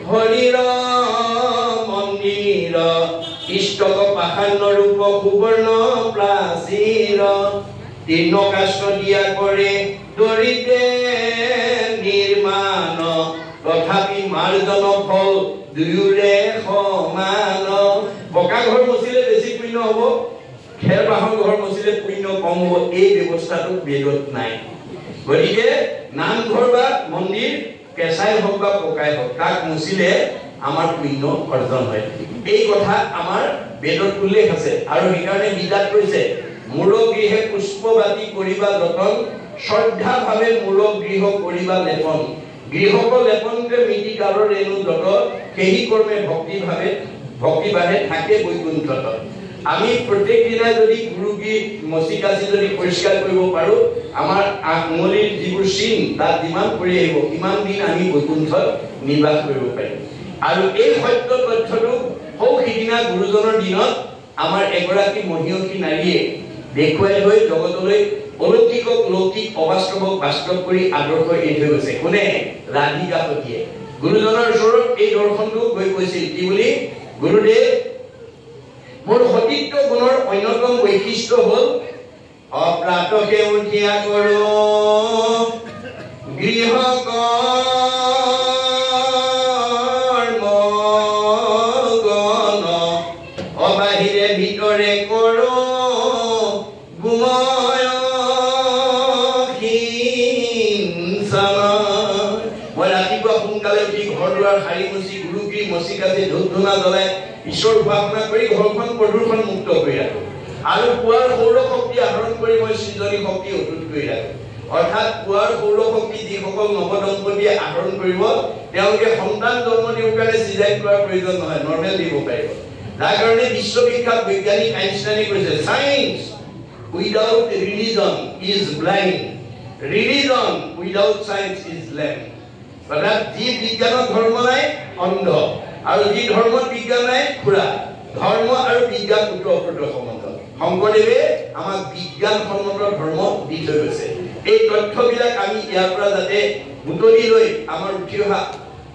হৰিৰ মন্দিৰ ইষ্টক পাষাণ ৰূপ সুবৰ্ণ প্ৰাচীৰ তৃণ কাষ্ঠ দিয়া কৰে দৰিদ্ৰে নিৰ্মাণ তথাপি মাৰ্জন ফল দুয়োৰে সমান পকা ঘৰ মচিলে বেছি পুণ্য হ'ব খেৰ বাঁহৰ ঘৰ মচিলে পুণ্য কম হ'ব এই ব্যৱস্থাটো বেদত নাই গতিকে নামঘৰ বা মন্দিৰ কেঁচাই হওক বা পকাই হওক তাক মচিলে আমাৰ পুণ্য অৰ্জন হয় এই কথা আমাৰ বেদত উল্লেখ আছে আৰু সেইকাৰণে বিদাত কৈছে মূল গৃহে পুষ্পবাতি কৰিবা যতন শ্ৰদ্ধা ভাৱে মূল গৃহ কৰিবা লেপন গৃহক লেপনকে মিতি কালৰ ৰেণু যত সেই কৰ্মে ভক্তি ভাৱে থাকে বৈকুণ্ঠত আমি প্ৰত্যেক দিনা যদি গুৰুগী মচি কাচি যদি পৰিষ্কাৰ কৰিব পাৰো আমাৰ আঙুলিৰ যিবোৰ চিন তাত যিমান পৰি আহিব ইমান দিন আমি বৈকুণ্ঠত নিবাস কৰিব পাৰিম আৰু এই সত্য তথ্যটো সৌখিদিনা গুৰুজনৰ দিনত আমাৰ এগৰাকী মহিয়সী নাৰীয়ে দেখুৱাই লৈ জগতলৈ অলৌকিকক লৌকিক অবাস্তৱক বাস্তৱ কৰি আদৰ্শ এৰি থৈ গৈছে কোনে ৰাধিকা সতীয়ে গুৰুজনৰ ওচৰত এই দৰ্শনটো গৈ কৈছিল কি বুলি গুৰুদেৱ মোৰ সতীত্ব গুণৰ অন্যতম বৈশিষ্ট্য হ'ল অপ্ৰাতকে উঠিয়া কৰো গৃহ কৰ্ম গণ অবাহিৰে ভিতৰে কৰো গুময় মই ৰাতিপুৱা সোনকালে উঠি ঘৰ দুৱাৰ সাৰি মুচি গুৰুগী মচি কাচি ধূপ ধূনা জ্বলাই ঈশ্বৰ উপাসনা কৰি ঘৰখন প্ৰদূষণ মুক্ত কৰি ৰাখো আৰু পুৱাৰ সৌৰ শক্তি আহৰণ কৰি মই সৃজনী শক্তি অটুট কৰি ৰাখো অৰ্থাৎ পুৱাৰ সৌৰ শক্তি যিসকল নৱদম্পতীয়ে আহৰণ কৰিব তেওঁলোকে সন্তান জন্ম দিবৰ কাৰণে চিজাইন কৰাৰ প্ৰয়োজন নহয় নৰ্মেল দিব পাৰিব যাৰ কাৰণে বিশ্ববিখ্যাত বৈজ্ঞানিক আইনষ্টাইনে কৈছে science without religion is blind religion without science is lamp অৰ্থাৎ যি বিজ্ঞানৰ ধৰ্ম নাই অন্ধ আৰু যি ধৰ্মত বিজ্ঞান নাই খুৰা ধৰ্ম আৰু বিজ্ঞান ওতঃপ্ৰোত সম্বন্ধ শংকৰদেৱে আমাক বিজ্ঞানসন্মত ধৰ্ম দি থৈ গৈছে এই তথ্যবিলাক আমি ইয়াৰ পৰা যাতে বুটলি লৈ আমাৰ উঠি অহা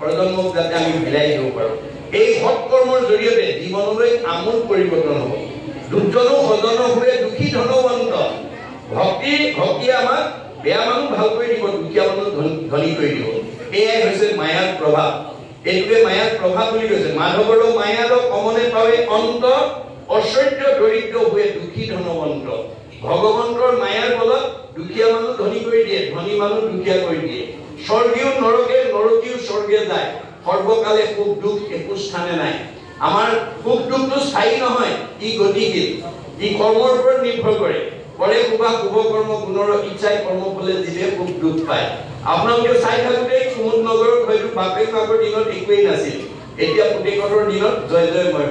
প্ৰজন্মক যাতে আমি মিলাই দিব পাৰোঁ এই সৎকৰ্মৰ জৰিয়তে জীৱনলৈ আমূল পৰিৱৰ্তন হ'ব দুৰ্জনো সজন হৈ দুখী ধনৱন্ত ভক্তি আমাক বেয়া মানুহ ভাল কৰি দিব দুখীয়া মানুহ ধনী কৰি দিব এয়াই হৈছে মায়াৰ প্ৰভাৱ এইটোৱে মায়াৰ প্ৰভাৱ বুলি কৈছে মাধৱৰ মায়াৰ কমনে পাৱে অন্ত অসহ্য দৰিদ্ৰ হৈ দুখী ধনৱন্ত ভগৱন্তৰ মায়াৰ বলত দুখীয়া মানুহ ধনী কৰি দিয়ে ধনী মানুহ দুখীয়া কৰি দিয়ে স্বৰ্গীয় নৰকে নৰকীয় স্বৰ্গে যায় সৰ্বকালে সুখ দুখ একো স্থানে নাই আমাৰ সুখ দুখটো স্থায়ী নহয় ই গতিশীল ই কৰ্মৰ ওপৰত নিৰ্ভৰ কৰে কৰে শুভ কৰ্ম গুণৰ ইচ্ছাই কৰ্ম ফলে জীৱে সুখ দুখ পায় আপোনালোকে চাই থাকোতে কুমুদ নগৰত হয়তো বাপেক মাকৰ দিনত একোৱেই নাছিল এতিয়া পুতেকহঁতৰ দিনত জয় জয় মই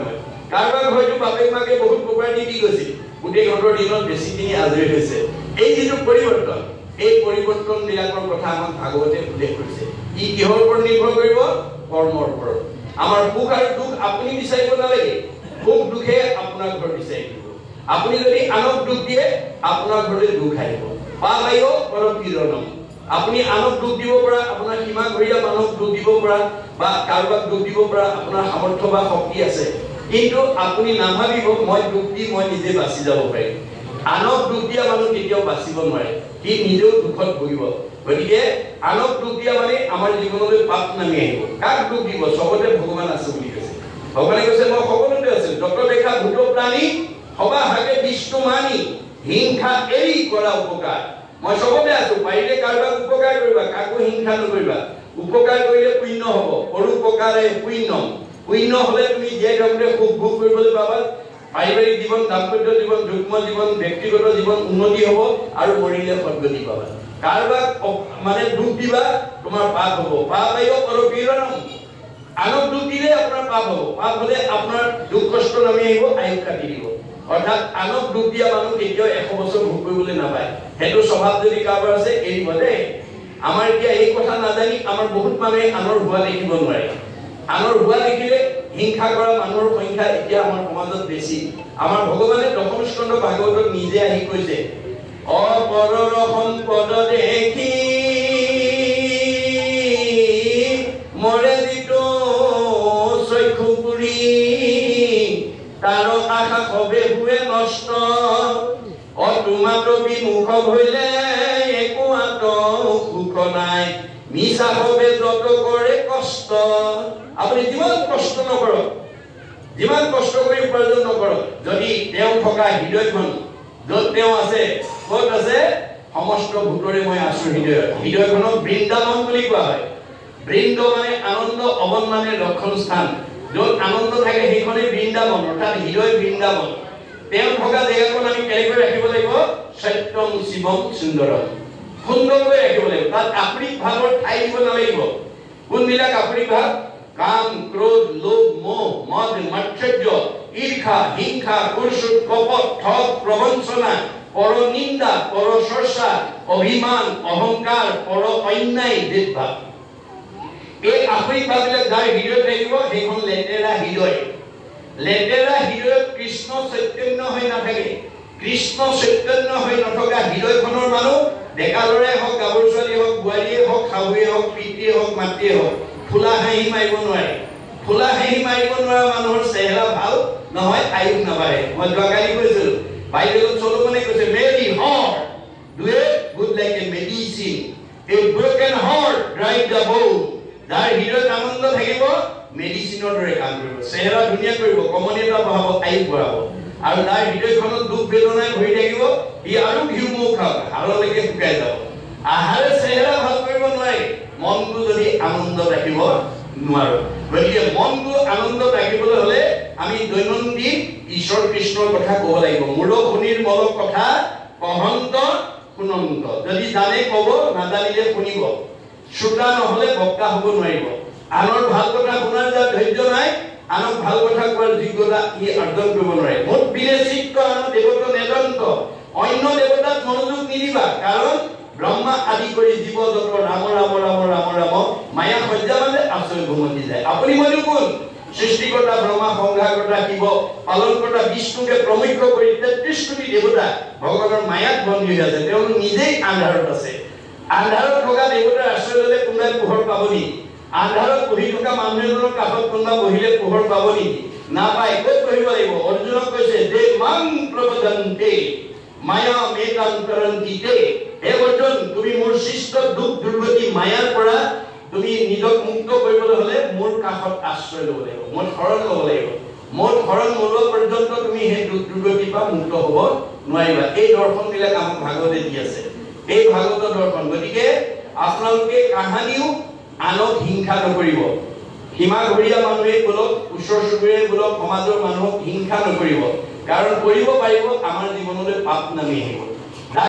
কাৰোবাক হয়তো বাপেক মাকে বহুত প্ৰপাৰ্টি দি গৈছিল পুতেকহঁতৰ দিনত বেছিখিনি আজৰি হৈছে এই যিটো পৰিৱৰ্তন এই পৰিৱৰ্তন বিলাকৰ কথা আমাক ভাগৱতে উল্লেখ কৰিছে ই কিহৰ ওপৰত নিৰ্ভৰ কৰিব কৰ্মৰ ওপৰত আমাৰ সুখ আৰু দুখ আপুনি বিচাৰিব নালাগে সুখ দুখে আপোনাৰ ঘৰ বিচাৰি দিব আপুনি যদি আনক দুখ দিয়ে আপোনাৰ ঘৰলৈ দুখ আহিব পাবায়ো পৰপীড়নম আপুনি আনক দুখ দিব পৰা আপোনাৰ সীমা ঘৰিয়া মানুহক দুখ দিব পৰা বা কাৰোবাক দুখ দিব পৰা আপোনাৰ সামৰ্থ্য বা শক্তি আছে কিন্তু আপুনি নাভাবিব মই দুখ দি মই নিজে বাচি যাব পাৰিম আনক দুখ দিয়া মানুহ কেতিয়াও বাচিব নোৱাৰে সি নিজেও দুখত ভুগিব গতিকে আনক দুখ দিয়া মানে আমাৰ জীৱনলৈ পাপ নামি আহিব কাক দুখ দিব চবতে ভগৱান আছে বুলি কৈছে ভগৱানে কৈছে মই সকলোতে আছো যত দেখা ভূত প্ৰাণী সবা হাতে বিষ্ণু মানি হিংসা এৰি কৰা উপকাৰ মই চবতে আছো পাৰিলে কাৰোবাক উপকাৰ কৰিবা কাকো হিংসা নকৰিবা উপকাৰ কৰিলে পুণ্য হ'ব পৰোপকাৰে পুণ্য হলে তুমি জীয়াই থাকোঁতে সুখ ভোগ কৰিবলৈ পাবা পাৰিবাৰিক জীৱন দাম্পত্য জীৱন যুগ্ম জীৱন ব্যক্তিগত জীৱন উন্নতি হ'ব আৰু মৰিলে সদ্গতি পাবা কাৰোবাক মানে দুখ দিবা তোমাৰ পাপ হ'ব পাপায়ো পৰপীড়নম আনক দুখ দিলে আপোনাৰ পাপ হ'ব পাপ হলে আপোনাৰ দুখ কষ্ট নামি আহিব আয়ুস কাটি দিব অৰ্থাৎ আনক দুখ দিয়া মানুহ কেতিয়াও 100 বছৰ ভোগ কৰিবলৈ নাপায় সেইটো স্বভাৱ যদি কাৰোবাৰ আছে এৰিব দেই আমাৰ এতিয়া এই কথা নাজানি আমাৰ বহুত মানুহে আনৰ হোৱা দেখিব নোৱাৰে আনৰ হোৱা দেখিলে হিংসা কৰা মানুহৰ সংখ্যা এতিয়া আমাৰ সমাজত বেছি আমাৰ ভগৱানে দশম স্কন্ধ ভাগৱতত নিজে আহি কৈছে অপৰৰ সম্পদ দেখি মৰে যিটো হবে হুৱে নষ্ট অতুমাত বিমুখ হইলে একো আত সুখ নাই মিছা হবে যত কৰে কষ্ট আপুনি যিমান কষ্ট নকৰক যিমান কষ্ট কৰি উপাৰ্জন নকৰক যদি তেওঁ থকা হৃদয়খন য'ত তেওঁ আছে ক'ত আছে সমস্ত ভূতৰে মই আছো হৃদয়খনক বৃন্দাবন বুলি কোৱা হয় বৃন্দ মানে আনন্দ অবন মানে লক্ষণ স্থান য'ত আনন্দ থাকে সেইখনেই বৃন্দাবন অৰ্থাৎ হৃদয় বৃন্দাবন তেওঁ থকা জেগাখন আমি কেনেকৈ ৰাখিব লাগিব সত্যম শিৱম সুন্দৰম সুন্দৰকৈ ৰাখিব লাগিব তাত আপৰিক ভাৱৰ ঠাই দিব নালাগিব কোনবিলাক আপৰিক ভাৱ কাম ক্ৰোধ লোভ মোহ মদ মাৎসৰ্য ঈৰ্ষা হিংসা কুৰ্ষুত কপট ঠগ প্ৰবঞ্চনা পৰনিন্দা পৰচৰ্চা অভিমান অহংকাৰ পৰ অন্যায় দেশভাৱ এই আপৰিক ভাৱবিলাক যাৰ হৃদয়ত থাকিব সেইখন লেতেৰা হৃদয়ত কৃষ্ণ চৈতন্য হৈ নাথাকে কৃষ্ণ চৈতন্য হৈ নথকা হৃদয়খনৰ মানুহ ডেকা ল'ৰাই হওক গাভৰু ছোৱালী হওক বোৱাৰীয়ে হওক শাহুৱে হওক পিতৃয়ে হওক মাতৃয়ে হওক ফুলা হাঁহি মাৰিব নোৱাৰা মানুহৰ চেহেৰা ভাল নহয় আয়ুস নাবাঢ়ে মই যোৱাকালি কৈছিলো বাইবেলত চলোমনে কৈছে merry heart do a good like a medicine a broken heart drive the bone যাৰ হৃদয়ত আনন্দ থাকিব মেডিচিনৰ দৰে কাম কৰিব চেহেৰা ধুনীয়া কৰিব কমনীয়তা বঢ়াব আয়ুস বঢ়াব আৰু তাৰ হৃদয়খনত দুখ বেদনাই ভৰি থাকিব ই আৰু ঘিউ মৌ খাব হাড়লৈকে শুকাই যাব আহাৰে চেহেৰা ভাল কৰিব নোৱাৰে মনটো যদি আনন্দ ৰাখিব নোৱাৰো গতিকে মনটো আনন্দ ৰাখিবলৈ হলে আমি দৈনন্দিন ঈশ্বৰ কৃষ্ণৰ কথা ক'ব লাগিব মূৰ শুনিৰ মল কথা কহন্ত শুনন্ত যদি জানে ক'ব নাজানিলে শুনিব শ্ৰোতা নহলে বক্তা হ'ব নোৱাৰিব আনৰ ভাল কথা শুনাৰ যাৰ ধৈৰ্য নাই আনক ভাল কথা কোৱাৰ যোগ্যতা ই অৰ্জন কৰিব নোৱাৰে মোট বিলেচিত আন দেৱতা নেদন্ত অন্য দেৱতাক মনোযোগ নিদিবা কাৰণ ব্ৰহ্মা আদি কৰি জীৱ জগতৰ ৰাম ৰাম ৰাম ৰাম ৰাম মায়া সজ্জা মানে আশ্ৰয় ঘুমতি যায় আপুনি মইনো কোন সৃষ্টিকৰ্তা ব্ৰহ্মা সংঘাৰকৰ্তা শিৱ পালনকৰ্তা বিষ্ণুকে প্ৰমুখ্য কৰি ৩৩ কোটি দেৱতা ভগৱানৰ মায়াত বন্দী হৈ আছে তেওঁলোক নিজেই আন্ধাৰত আছে আন্ধাৰত থকা দেৱতাৰ আশ্ৰয় ল'লে কোনোবাই পোহৰ পাব নেকি আন্ধাৰত বহি থকা মানুহ এজনৰ কাষত কোনোবা বহিলে পোহৰ পাব নেকি নাপায় ক'ত বহিব লাগিব অৰ্জুনক কৈছে যে মাং প্ৰবদন্তে মায়া মেকান্তৰন্তিতে হে অৰ্জুন তুমি মোৰ সৃষ্ট দুখ দুৰ্গতি মায়াৰ পৰা তুমি নিজক মুক্ত কৰিবলৈ হলে মোৰ কাষত আশ্ৰয় ল'ব লাগিব মোৰ শৰণ ল'ব লাগিব মোৰ শৰণ লোৱা পৰ্যন্ত তুমি সেই দুখ দুৰ্গতিৰ পৰা মুক্ত হ'ব নোৱাৰিবা এই দৰ্শনবিলাক আমাক ভাগৱতে দি আছে এই ভাগৱতৰ দৰ্শন গতিকে আপোনালোকে কাহানিও আনক হিংসা নকৰিব সীমা ঘৰীয়া মানুহে বোলক ওচৰ চুবুৰীয়াই বোলক সমাজৰ মানুহক হিংসা নকৰিব কাৰণ কৰিব পাৰিব আমাৰ জীৱনলৈ পাপ নামি আহিব